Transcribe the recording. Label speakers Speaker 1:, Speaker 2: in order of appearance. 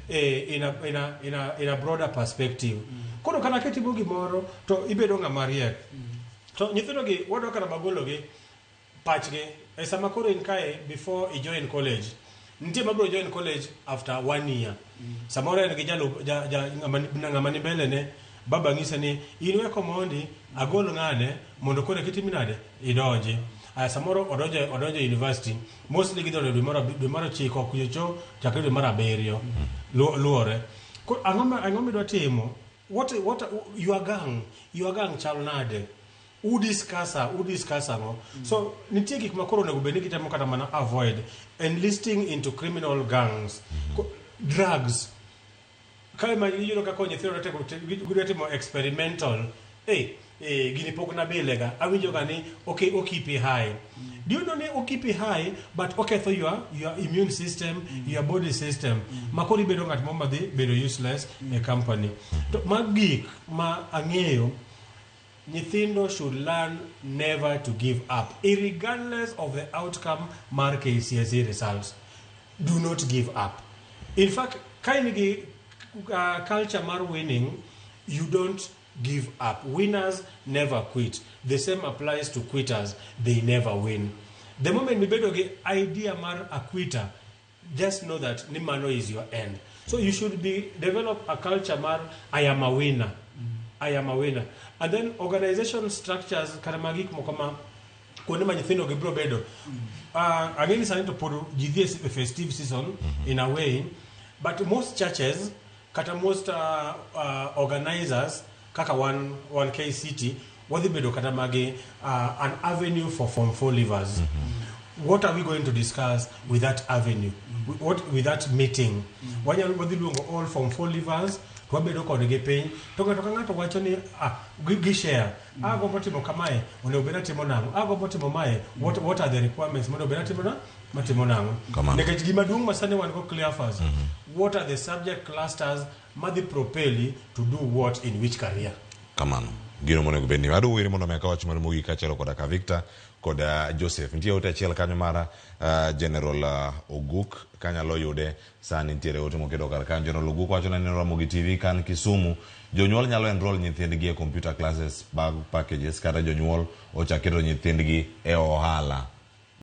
Speaker 1: in a broader perspective. Kono kana ketimo gimoro to ibedo ng'ama riek. To nyithindo gi wadwa kana magolo gi pachgi e sama koro in kae before you join college. Ntie mabro join college after 1 year. Samoro en gi ng'ama ni mbele ne baba ng'isa ni inwe komondi agol ng'ane mondo kore kitiminade idonji. Samoro odonjo university mostly gidonjo dwe mara chiko kucho chakre dwe mara abiriyo luore. Ang'o midwa timo? What your gang chal nade? U discuss no. So nitie gik makoro onego bed ni gitemo kata mana avoid enlisting into criminal gangs. Drugs. Kai ma yiro ka konye thero temo experimental. Gini pok na belega. Awinjo gani okay keep it high. Do you know ne keep it high but okay for your immune system, your body system. Makori bedo ngat moma de bedo useless a company. To magik ma ang'eyo nyithindo should learn never to give up, irregardless of the outcome mar KCSE results. Do not give up. In fact, kind of culture mar winning, you don't give up. Winners never quit. The same applies to quitters. They never win. The moment we bedo idea mar a quitter, just know that Nimano is your end. So you should develop a culture mar I am a winner. I am a winner. And then organization structures karamagik mokama kone manyithino gibro bedo. Again it's to put the festive season in a way, but most churches, kata most organizers, kaka one KCT, what they bedo katamagi an avenue for Form 4 leavers. What are we going to discuss with that avenue? With that meeting? What all Form 4 leavers? Wabedo ko de piny to ngato wacho ni gi share go motimo kamae ono bena timo nango go motimo mae what are the requirements mono bena timo nango nekech gima duong' masane wan go clear first. What are the subject clusters madhi propel to do what in which career?
Speaker 2: Kamano gino monego bedni adu wire mondo meka wach mar Mogi kachelo koda ka Victor koda Joseph ntie ote achiel kanyo mara General Oguk kanyalo yude sani ntiere ote mokedo kar kan General Oguk wacho na neno Ramogi TV kan Kisumu jonyuol nyalo enroll nyithindgi e computer classes bag packages kata jonyuol ochaketo nyithindgi e ohala